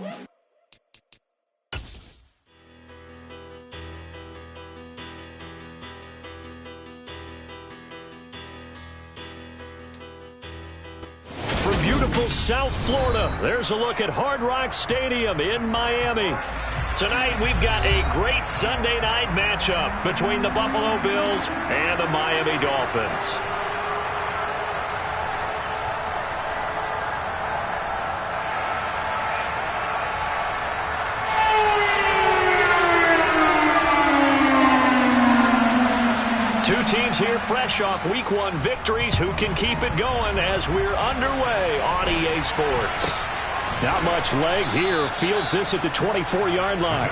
From beautiful South Florida, there's a look at Hard Rock Stadium in Miami. Tonight, we've got a great Sunday night matchup between the Buffalo Bills and the Miami Dolphins. Two teams here fresh off Week 1 victories who can keep it going as we're underway on EA Sports. Not much leg here. Fields this at the 24-yard line.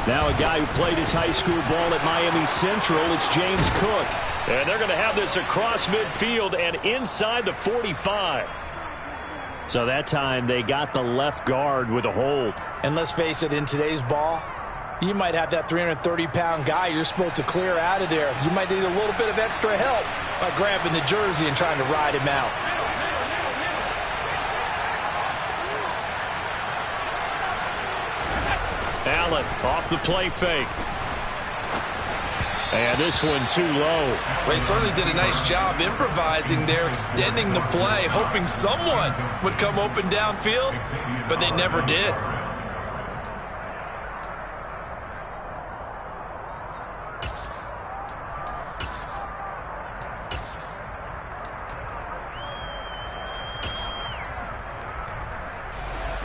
Now a guy who played his high school ball at Miami Central, it's James Cook. And they're going to have this across midfield and inside the 45. So that time they got the left guard with a hold. And let's face it, in today's ball, you might have that 330-pound guy you're supposed to clear out of there. You might need a little bit of extra help by grabbing the jersey and trying to ride him out. Allen off the play fake. And this one too low. They certainly did a nice job improvising there, extending the play, hoping someone would come open downfield, but they never did.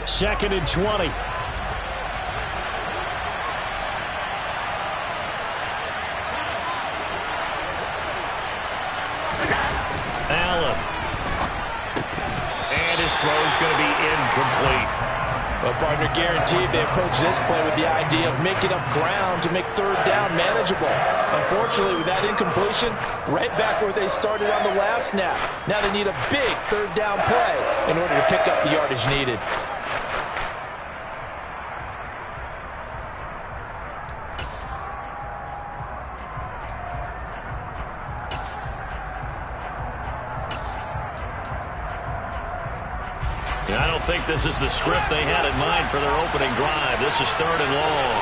Second and 20. Allen. And his throw is going to be incomplete. Well, partner, guaranteed they approach this play with the idea of making up ground to make third down manageable. Unfortunately, with that incompletion, right back where they started on the last snap. Now they need a big third down play in order to pick up the yardage needed. I don't think this is the script they had in mind for their opening drive. This is third and long.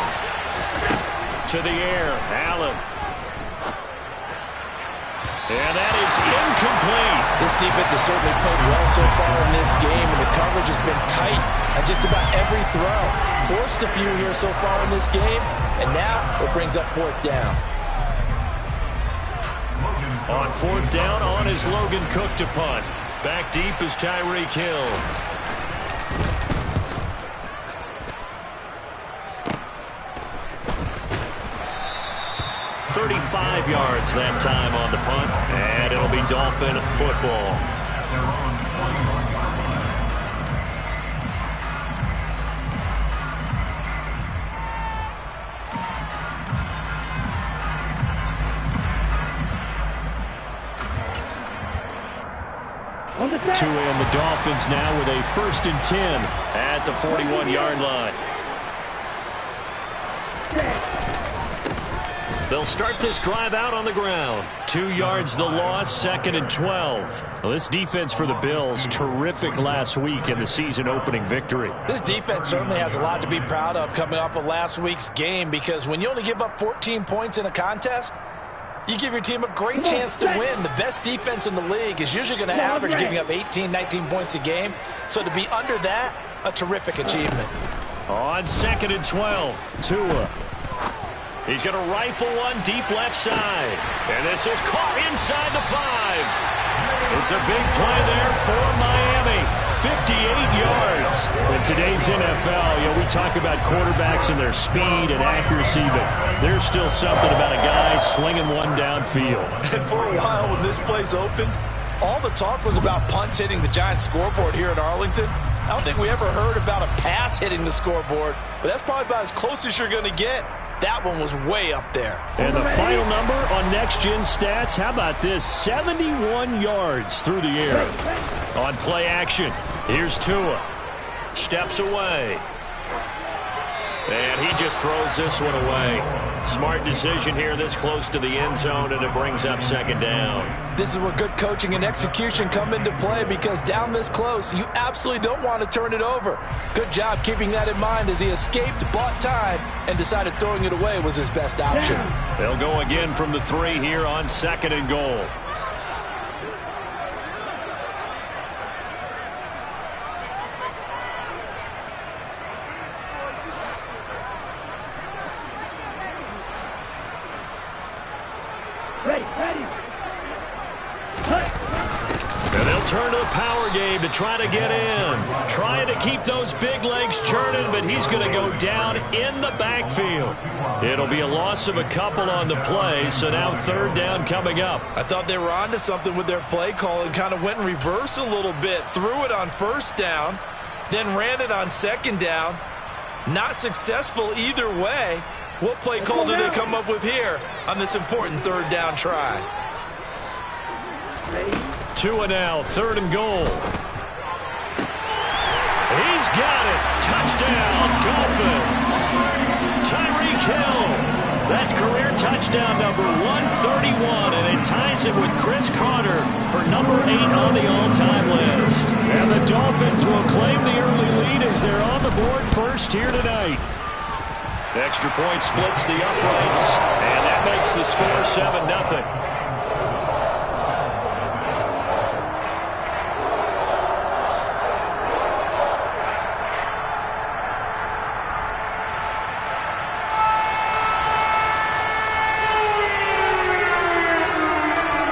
To the air, Allen. And that is incomplete. This defense has certainly played well so far in this game, and the coverage has been tight on just about every throw. Forced a few here so far in this game, and now it brings up fourth down. On fourth down, on is Logan Cook to punt. Back deep is Tyreek Hill. 35 yards that time on the punt, and it'll be Dolphin football. And the Dolphins now with a 1st and 10 at the 41-yard line. They'll start this drive out on the ground. 2 yards the loss, 2nd and 12. Well, this defense for the Bills, terrific last week in the season-opening victory. This defense certainly has a lot to be proud of coming off of last week's game, because when you only give up 14 points in a contest, you give your team a great chance to win. The best defense in the league is usually going to average giving up 18, 19 points a game. So to be under that, a terrific achievement. On 2nd and 12, Tua. He's going to rifle one deep left side. And this is caught inside the 5. It's a big play there for Miami. 58 yards. In today's NFL, we talk about quarterbacks and their speed and accuracy, but there's still something about a guy slinging one downfield. And for a while when this place opened, all the talk was about punts hitting the Giants scoreboard here at Arlington. I don't think we ever heard about a pass hitting the scoreboard, but that's probably about as close as you're going to get. That one was way up there. And the final number on Next Gen Stats, how about this? 71 yards through the air. On play action, here's Tua. Steps away. And he just throws this one away. Smart decision here this close to the end zone, and it brings up second down. This is where good coaching and execution come into play, because down this close, you absolutely don't want to turn it over. Good job keeping that in mind as he escaped, bought time, and decided throwing it away was his best option. They'll go again from the 3 here on 2nd and goal. And they'll turn to the power game to try to get in. Trying to keep those big legs churning, but he's going to go down in the backfield. It'll be a loss of a couple on the play, so now 3rd down coming up. I thought they were onto something with their play call and kind of went in reverse a little bit. Threw it on 1st down, then ran it on 2nd down. Not successful either way. What play call do they come up with here on this important 3rd down try? Tua now, 3rd and goal. He's got it. Touchdown, Dolphins. Tyreek Hill. That's career touchdown number 131, and it ties him with Chris Carter for number 8 on the all-time list. And the Dolphins will claim the early lead as they're on the board first here tonight. Extra point splits the uprights, and that makes the score 7-0.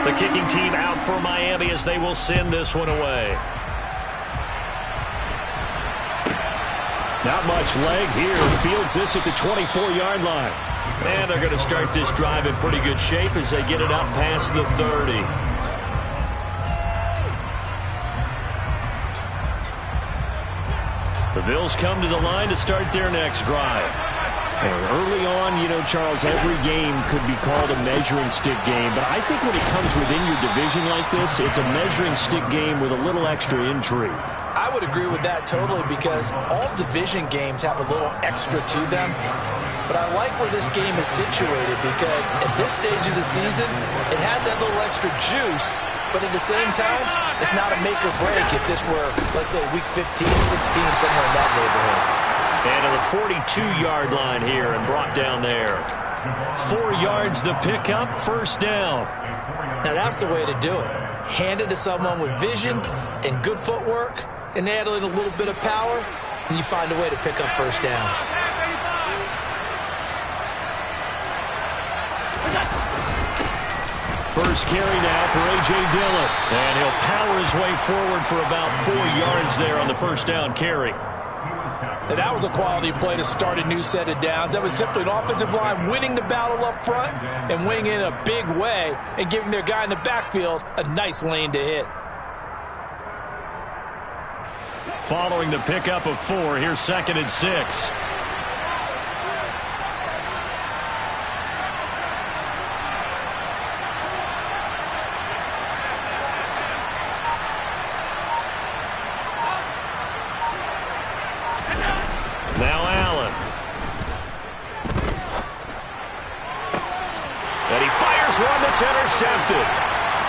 The kicking team out for Miami as they will send this one away. Not much leg here. Fields this at the 24-yard line. And they're going to start this drive in pretty good shape as they get it up past the 30. The Bills come to the line to start their next drive. And early on, you know, Charles, every game could be called a measuring stick game. But I think when it comes within your division like this, it's a measuring stick game with a little extra intrigue. I would agree with that totally, because all division games have a little extra to them. But I like where this game is situated, because at this stage of the season, it has that little extra juice. But at the same time, it's not a make or break if this were, let's say, week 15, 16, somewhere in that neighborhood. And to the 42-yard line here and brought down there. 4 yards the pickup, 1st down. Now that's the way to do it. Hand it to someone with vision and good footwork, and add in a little bit of power, and you find a way to pick up 1st downs. First carry now for A.J. Dillon. And he'll power his way forward for about 4 yards there on the 1st down carry. And that was a quality play to start a new set of downs. That was simply an offensive line winning the battle up front and winning in a big way and giving their guy in the backfield a nice lane to hit. Following the pickup of 4, here's 2nd and 6. Now Allen. And he fires one that's intercepted.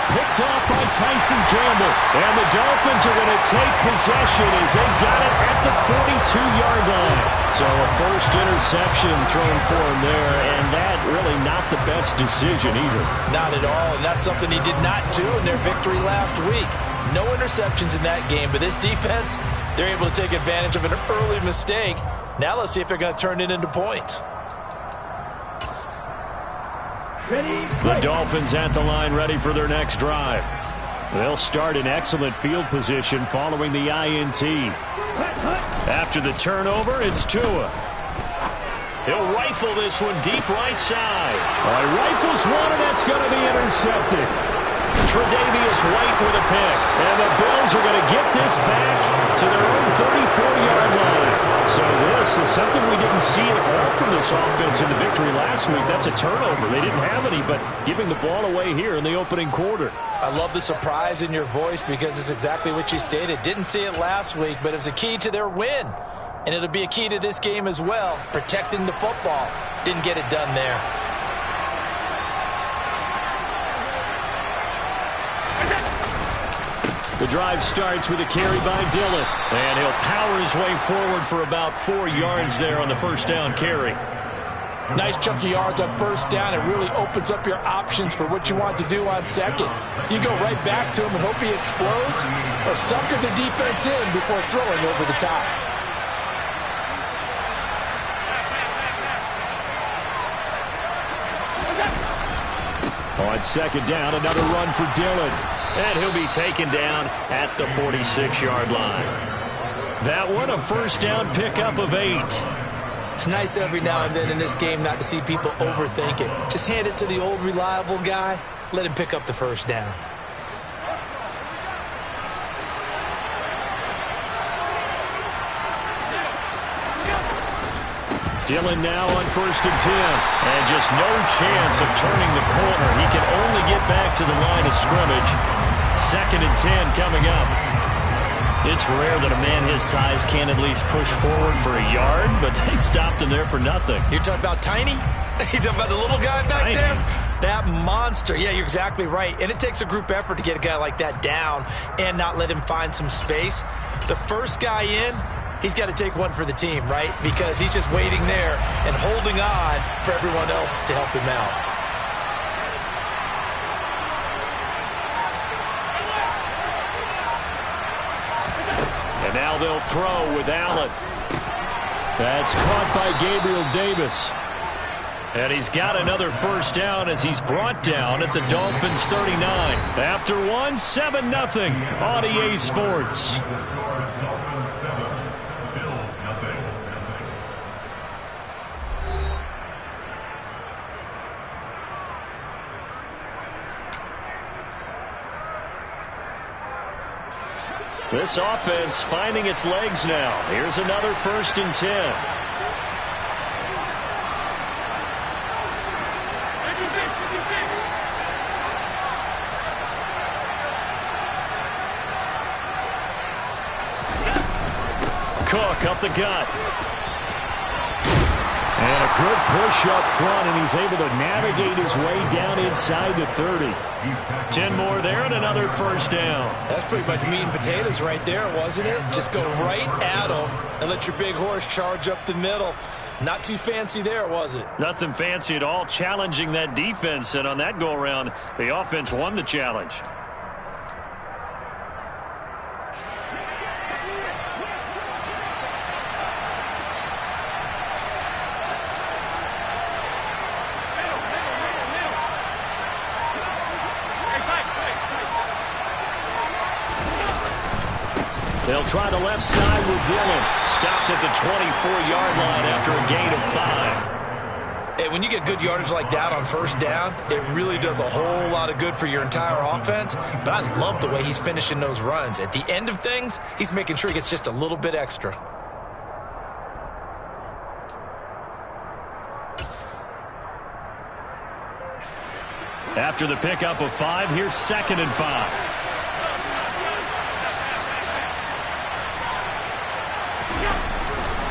Picked off by Tyson Campbell. And the Dolphins are going to take possession as they got it at the 42-yard line. So a first interception thrown for him there, and that really not the best decision either. Not at all, and that's something he did not do in their victory last week. No interceptions in that game, but this defense, they're able to take advantage of an early mistake. Now let's see if they're going to turn it into points. The Dolphins at the line, ready for their next drive. They'll start in excellent field position following the INT. After the turnover, it's Tua. He'll rifle this one deep right side. Rifles one, and that's going to be intercepted. Tre'Davious White with a pick. And the Bills are going to get this back to their own 34-yard line. So this is something we didn't see at all from this offense in the victory last week. That's a turnover. They didn't have any, but giving the ball away here in the opening quarter. I love the surprise in your voice because it's exactly what you stated. Didn't see it last week, but it's a key to their win. And it'll be a key to this game as well, protecting the football. Didn't get it done there. The drive starts with a carry by Dillon. And he'll power his way forward for about 4 yards there on the first down carry. Nice chunk of yards on first down. It really opens up your options for what you want to do on second. You go right back to him and hope he explodes, or sucker the defense in before throwing over the top. On second down, another run for Dillon. And he'll be taken down at the 46-yard line. That one, a first down pickup of 8. It's nice every now and then in this game not to see people overthink it. Just hand it to the old reliable guy. Let him pick up the first down. Dillon now on 1st and 10. And just no chance of turning the corner. He can only get back to the line of scrimmage. 2nd and 10 coming up. It's rare that a man his size can at least push forward for a yard, but they stopped him there for nothing. You're talking about tiny? You're talking about the little guy back there? That monster. Yeah, you're exactly right. And it takes a group effort to get a guy like that down and not let him find some space. The first guy in, he's got to take one for the team, right? Because he's just waiting there and holding on for everyone else to help him out. And now they'll throw with Allen. That's caught by Gabriel Davis. And he's got another first down as he's brought down at the Dolphins' 39. After one, 7-0 on EA Sports. This offense finding its legs now. Here's another 1st and 10. Cook up the gut. And a good push up front, and he's able to navigate his way down inside the 30. 10 more there and another first down. That's pretty much meat and potatoes right there, wasn't it? Just go right at him and let your big horse charge up the middle. Not too fancy there, was it? Nothing fancy at all, challenging that defense, and on that go-around, the offense won the challenge. They'll try the left side with Dillon. Stopped at the 24-yard line after a gain of 5. Hey, when you get good yardage like that on first down, it really does a whole lot of good for your entire offense. But I love the way he's finishing those runs. At the end of things, he's making sure he gets just a little bit extra. After the pickup of 5, here's 2nd and 5.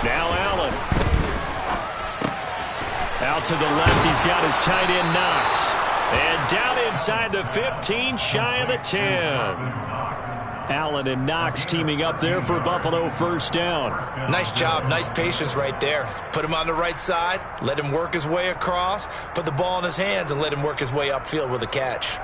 Now Allen. Out to the left, he's got his tight end Knox. And down inside the 15, shy of the 10. Allen and Knox teaming up there for Buffalo first down. Nice job, nice patience right there. Put him on the right side, let him work his way across, put the ball in his hands, and let him work his way upfield with a catch.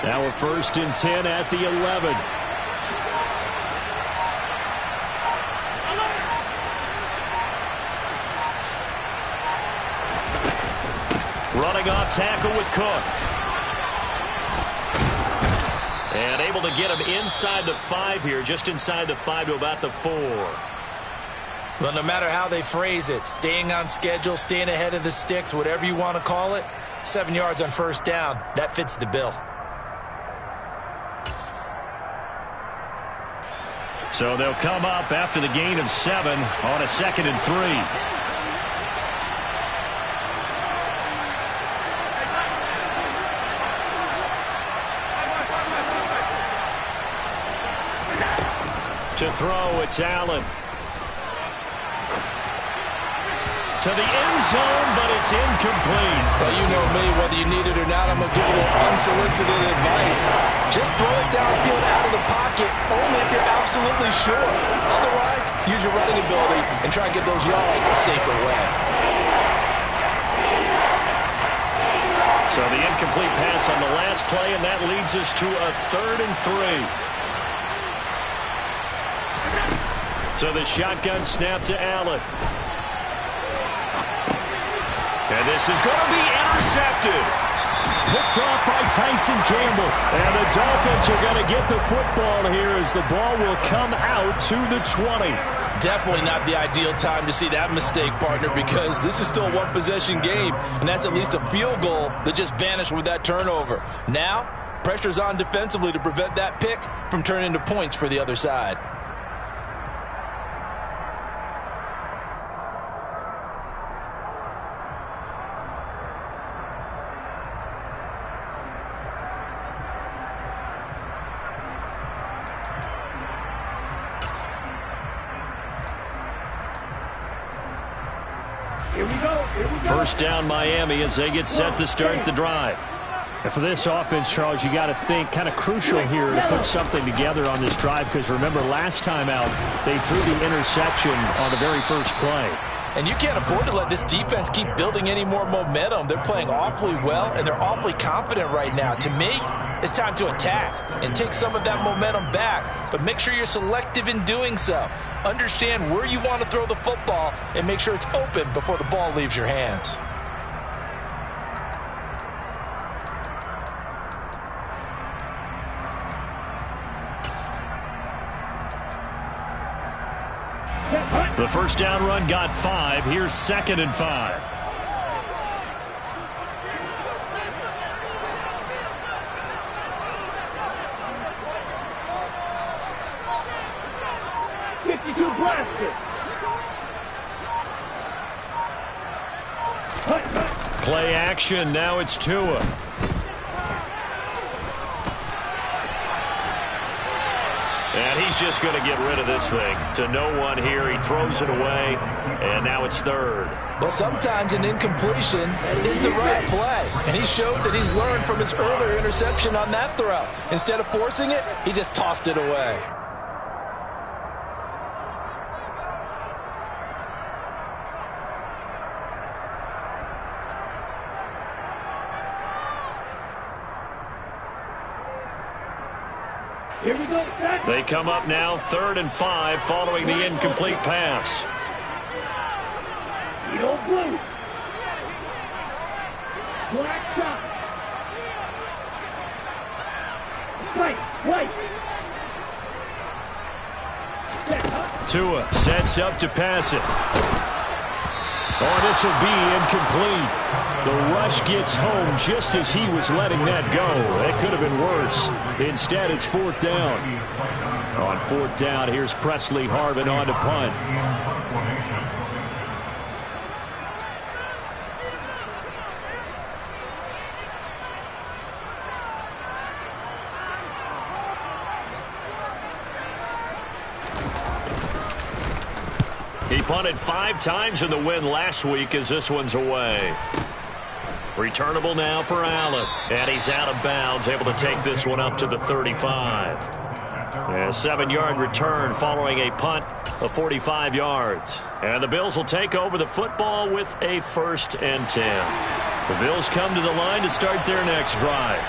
Now a 1st and 10 at the 11. Running off tackle with Cook. And able to get him inside the 5 here, just inside the 5 to about the 4. Well, no matter how they phrase it, staying on schedule, staying ahead of the sticks, whatever you want to call it, 7 yards on first down, that fits the bill. So they'll come up after the gain of 7 on a 2nd and 3. To throw, it's Allen. To the end zone, but it's incomplete. Well, you know me, whether you need it or not, I'm going to give you unsolicited advice. Just throw it downfield out of the pocket, only if you're absolutely sure. Otherwise, use your running ability and try and get those yards a safer way. So the incomplete pass on the last play, and that leads us to a 3rd and 3. So the shotgun snap to Allen. And this is going to be intercepted. Picked off by Tyson Campbell. And the Dolphins are going to get the football here as the ball will come out to the 20. Definitely not the ideal time to see that mistake, partner, because this is still a one-possession game, and that's at least a field goal that just vanished with that turnover. Now, pressure's on defensively to prevent that pick from turning into points for the other side. First down Miami as they get set to start the drive. And for this offense, Charles, you got to think kind of crucial here to put something together on this drive, because remember last time out they threw the interception on the very first play. And you can't afford to let this defense keep building any more momentum. They're playing awfully well, and they're awfully confident right now. To me, it's time to attack and take some of that momentum back, but make sure you're selective in doing so. Understand where you want to throw the football and make sure it's open before the ball leaves your hands. The first down run got 5. Here's 2nd and 5. Play action. Now it's Tua. And he's just going to get rid of this thing. To no one here. He throws it away. And now it's 3rd. Well, sometimes an incompletion is the right play. And he showed that he's learned from his earlier interception on that throw. Instead of forcing it, he just tossed it away. Here we go. They come up now 3rd and 5 following the incomplete pass. Blue. Black shot. White. Tua sets up to pass it. Oh, this will be incomplete. The rush gets home just as he was letting that go. That could have been worse. Instead, it's 4th down. On 4th down, here's Presley Harvin on to punt. He punted 5 times in the win last week as this one's away. Returnable now for Allen. And he's out of bounds, able to take this one up to the 35. A 7-yard return following a punt of 45 yards. And the Bills will take over the football with a 1st and 10. The Bills come to the line to start their next drive.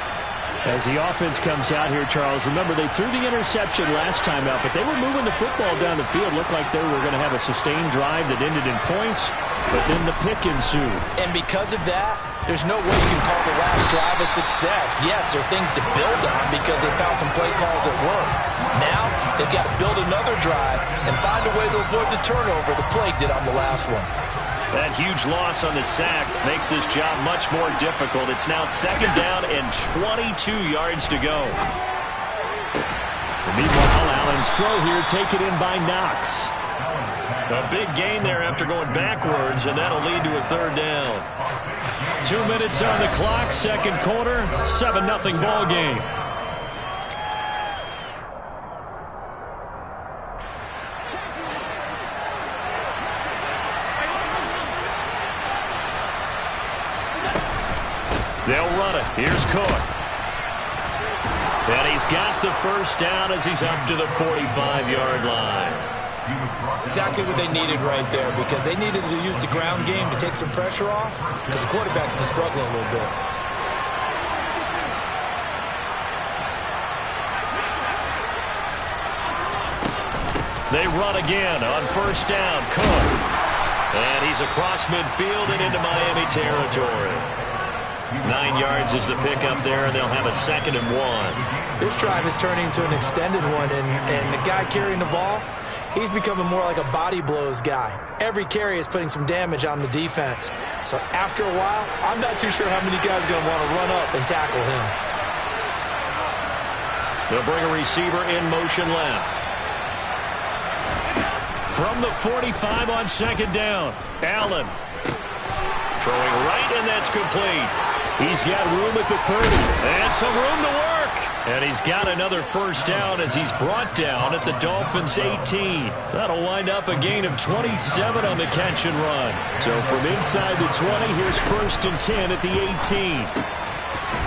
As the offense comes out here, Charles, remember they threw the interception last time out, but they were moving the football down the field. Looked like they were going to have a sustained drive that ended in points, but then the pick ensued. And because of that, there's no way you can call the last drive a success. Yes, there are things to build on because they found some play calls that work. Now, they've got to build another drive and find a way to avoid the turnover the Plague did on the last one. That huge loss on the sack makes this job much more difficult. It's now 2nd down and 22 yards to go. Meanwhile, Allen's throw here taken in by Knox. A big gain there after going backwards, and that'll lead to a 3rd down. 2 minutes on the clock, 2nd quarter, 7-0 ball game. They'll run it. Here's Cook. And he's got the 1st down as he's up to the 45-yard line. Exactly what they needed right there because they needed to use the ground game to take some pressure off because the quarterback's been struggling a little bit. They run again on 1st down. Cook. And he's across midfield and into Miami territory. 9 yards is the pickup there, and they'll have a 2nd and 1. This drive is turning into an extended one, and the guy carrying the ball, he's becoming more like a body blows guy. Every carry is putting some damage on the defense. So after a while, I'm not too sure how many guys are going to want to run up and tackle him. They'll bring a receiver in motion left. From the 45 on 2nd down, Allen. Throwing right, and that's complete. He's got room at the 30. And some room to work. And he's got another 1st down as he's brought down at the Dolphins' 18. That'll wind up a gain of 27 on the catch and run. So from inside the 20, here's 1st and 10 at the 18.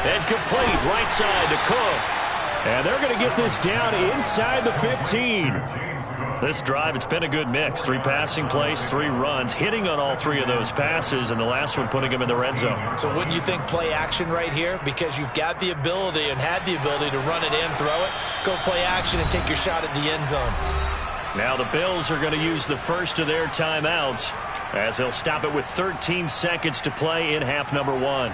And complete right side to Cook. And they're going to get this down inside the 15. This drive, it's been a good mix. 3 passing plays, 3 runs, hitting on all 3 of those passes, and the last one putting him in the red zone. So wouldn't you think play action right here? Because you've got the ability and had the ability to run it in, throw it, go play action, and take your shot at the end zone. Now the Bills are going to use the first of their timeouts as they'll stop it with 13 seconds to play in half number 1.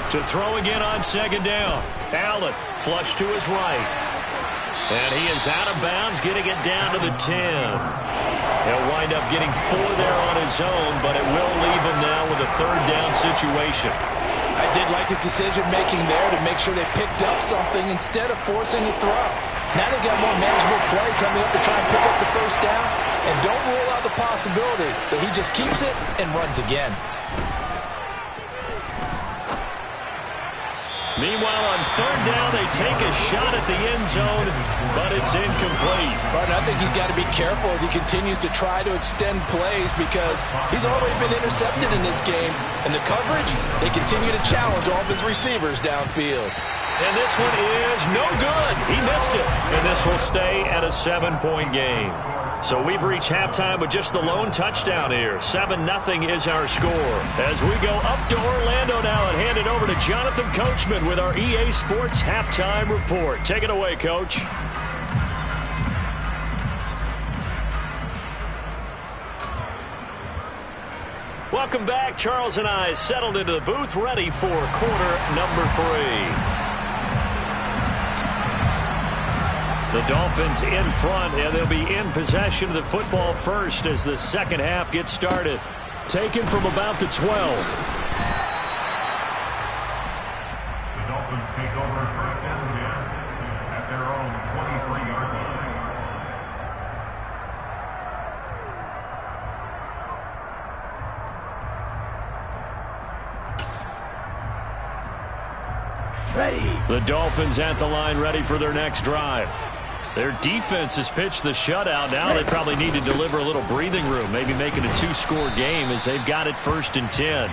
To throw again on 2nd down. Allen flush to his right. And he is out of bounds, getting it down to the 10. He'll wind up getting 4 there on his own, but it will leave him now with a 3rd down situation. I did like his decision-making there to make sure they picked up something instead of forcing a throw. Now they got more manageable play coming up to try and pick up the 1st down, and don't rule out the possibility that he just keeps it and runs again. Meanwhile, on 3rd down, they take a shot at the end zone, but it's incomplete. Martin, I think he's got to be careful as he continues to try to extend plays because he's already been intercepted in this game. And the coverage, they continue to challenge all of his receivers downfield. And this one is no good. He missed it. And this will stay at a 7-point game. So we've reached halftime with just the lone touchdown here. 7-0 is our score. As we go up to Orlando now and hand it over to Jonathan Coachman with our EA Sports Halftime Report. Take it away, Coach. Welcome back. Charles and I settled into the booth, ready for quarter number 3. The Dolphins in front, and they'll be in possession of the football first as the 2nd half gets started. Taken from about the 12. The Dolphins take over 1st and 10 at their own 23-yard line. Ready. The Dolphins at the line, ready for their next drive. Their defense has pitched the shutout. Now they probably need to deliver a little breathing room, maybe make it a 2-score game as they've got it 1st and 10.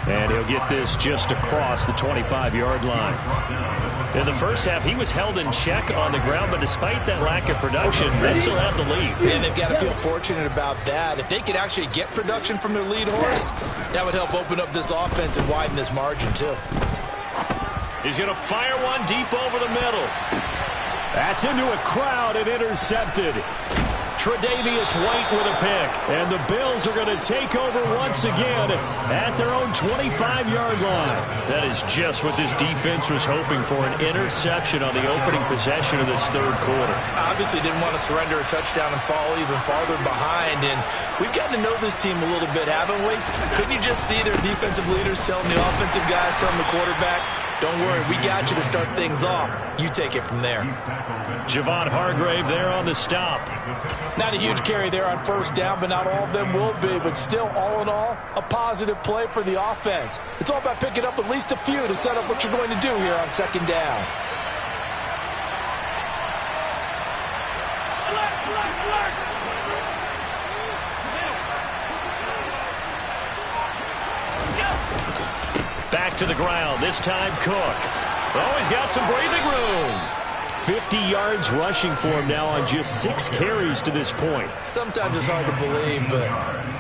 And he'll get this just across the 25-yard line. In the first half, he was held in check on the ground, but despite that lack of production, they still have the lead. And they've got to feel fortunate about that. If they could actually get production from their lead horse, that would help open up this offense and widen this margin, too. He's going to fire one deep over the middle. That's into a crowd and intercepted. Tre'Davious White with a pick. And the Bills are going to take over once again at their own 25-yard line. That is just what this defense was hoping for, an interception on the opening possession of this third quarter. Obviously didn't want to surrender a touchdown and fall even farther behind. And we've gotten to know this team a little bit, haven't we? Couldn't you just see their defensive leaders telling the offensive guys, telling the quarterback, don't worry, we got you to start things off. You take it from there. Javon Hargrave there on the stop. Not a huge carry there on first down, but not all of them will be. But still, all in all, a positive play for the offense. It's all about picking up at least a few to set up what you're going to do here on second down. Back to the ground, this time Cook. Oh, he's got some breathing room. 50 yards rushing for him now on just 6 carries to this point. Sometimes it's hard to believe, but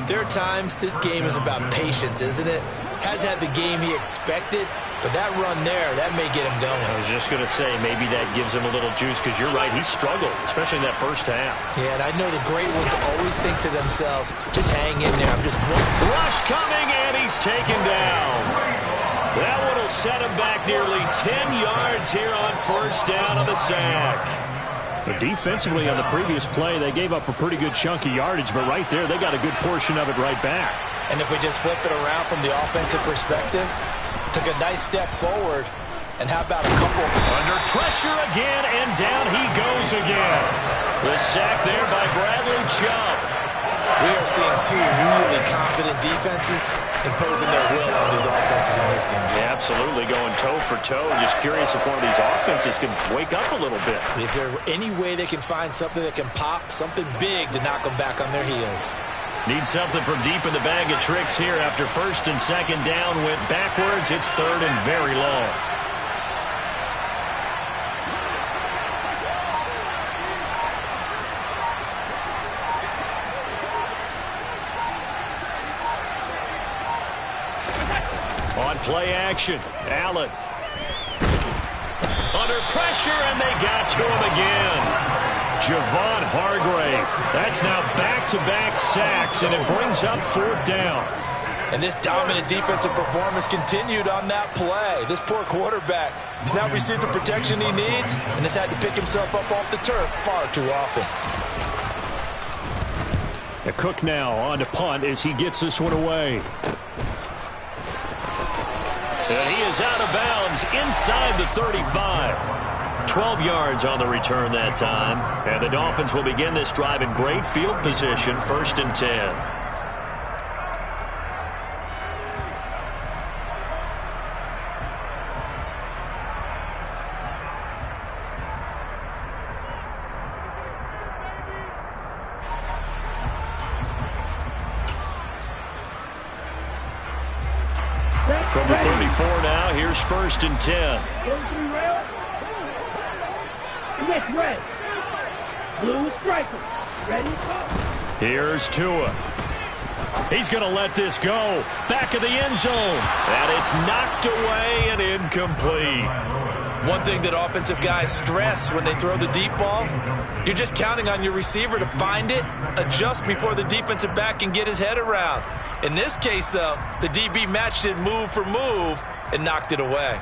there are times this game is about patience, isn't it? Has had the game he expected, but that run there, that may get him going. I was just going to say, maybe that gives him a little juice, because you're right, he struggled, especially in that first half. Yeah, and I know the great ones always think to themselves, just hang in there. I'm just one. Rush coming, and he's taken down. That one will set him back nearly 10 yards here on first down on the sack. But defensively on the previous play, they gave up a pretty good chunk of yardage, but right there, they got a good portion of it right back. And if we just flip it around from the offensive perspective, took a nice step forward, and how about a couple? Under pressure again, and down he goes again. The sack there by Bradley Chubb. We are seeing two really confident defenses imposing their will on these offenses in this game. Yeah, absolutely, going toe for toe. Just curious if one of these offenses can wake up a little bit. Is there any way they can find something that can pop, something big to knock them back on their heels? Need something from deep in the bag of tricks here after first and second down went backwards. It's third and very long. On play action, Allen. Under pressure, and they got to him again. Javon Hargrave. That's now back-to-back sacks, and it brings up fourth down. And this dominant defensive performance continued on that play. This poor quarterback has now received the protection he needs and has had to pick himself up off the turf far too often. A Cook now on to punt as he gets this one away. And he is out of bounds inside the 35. 12 yards on the return that time. And the Dolphins will begin this drive in great field position, first and 10. From the 34 now, here's first and 10. Here's Tua. He's going to let this go. Back of the end zone. And it's knocked away and incomplete. One thing that offensive guys stress when they throw the deep ball, you're just counting on your receiver to find it, adjust before the defensive back can get his head around. In this case, though, the DB matched it move for move and knocked it away.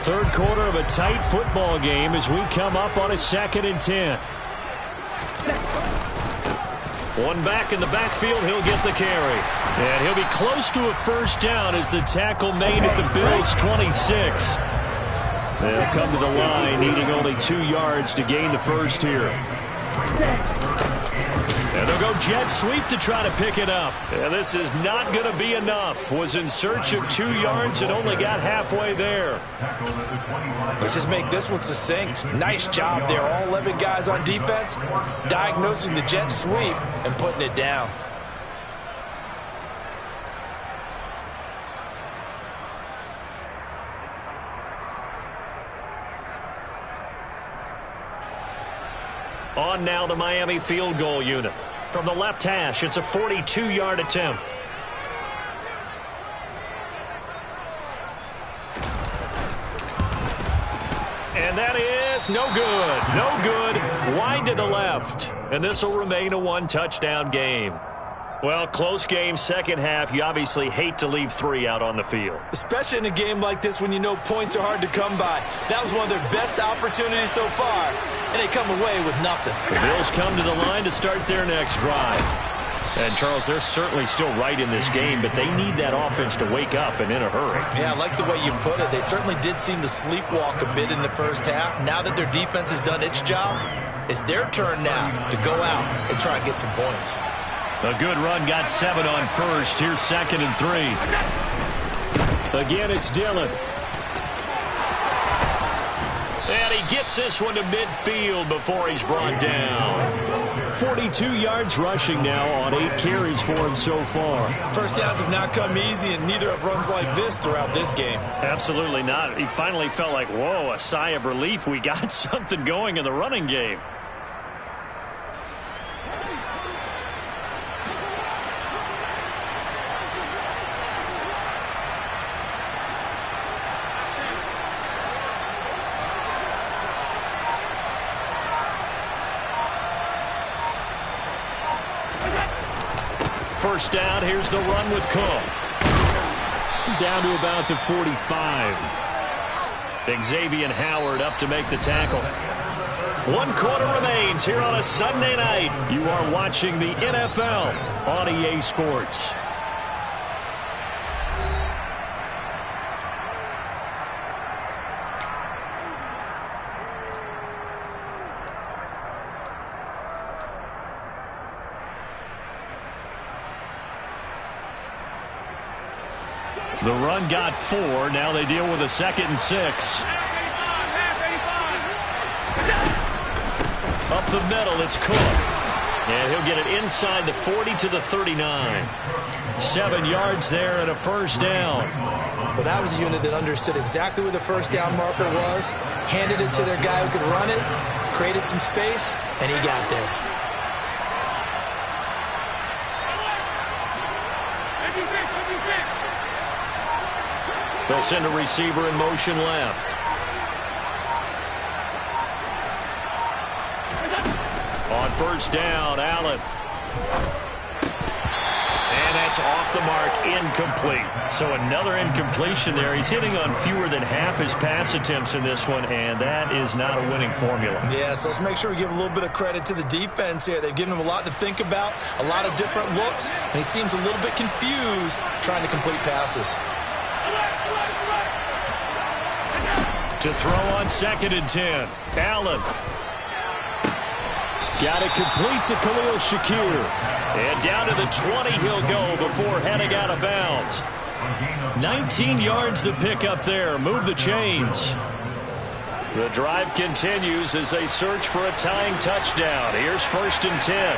Third quarter of a tight football game as we come up on a second and 10. One back in the backfield, he'll get the carry. And he'll be close to a first down as the tackle made at the Bills' 26. They'll come to the line, needing only 2 yards to gain the first here. And they'll go jet sweep to try to pick it up. And this is not going to be enough. Was in search of 2 yards and only got halfway there. Let's just make this one succinct. Nice job there. All 11 guys on defense diagnosing the jet sweep and putting it down. On now the Miami field goal unit. From the left hash, it's a 42-yard attempt. And that is no good. No good. Wide to the left. And this will remain a one-touchdown game. Well, close game, second half. You obviously hate to leave 3 out on the field. Especially in a game like this when you know points are hard to come by. That was one of their best opportunities so far, and they come away with nothing. The Bills come to the line to start their next drive. And, Charles, they're certainly still right in this game, but they need that offense to wake up and in a hurry. Yeah, I like the way you put it. They certainly did seem to sleepwalk a bit in the first half. Now that their defense has done its job, it's their turn now to go out and try and get some points. A good run, got 7 on first. Here's 2nd and 3. Again, it's Dillon. And he gets this one to midfield before he's brought down. 42 yards rushing now on 8 carries for him so far. First downs have not come easy, and neither have runs like this throughout this game. Absolutely not. He finally felt like, whoa, a sigh of relief. We got something going in the running game. First down, here's the run with Cook. Down to about the 45. Xavier Howard up to make the tackle. 1 quarter remains here on a Sunday night. You are watching the NFL on EA Sports. The run got 4. Now they deal with a 2nd and 6. Up the middle, it's Cook. And he'll get it inside the 40 to the 39. 7 yards there and a first down. Well, that was a unit that understood exactly where the first down marker was, handed it to their guy who could run it, created some space, and he got there. They'll send a receiver in motion left. On first down, Allen. And that's off the mark, incomplete. So another incompletion there. He's hitting on fewer than half his pass attempts in this one, and that is not a winning formula. Yeah, so let's make sure we give a little bit of credit to the defense here. They've given him a lot to think about, a lot of different looks, and he seems a little bit confused trying to complete passes. To throw on 2nd and 10. Allen. Got it complete to Khalil Shakir. And down to the 20 he'll go before heading out of bounds. 19 yards to pick up there. Move the chains. The drive continues as they search for a tying touchdown. Here's 1st and 10.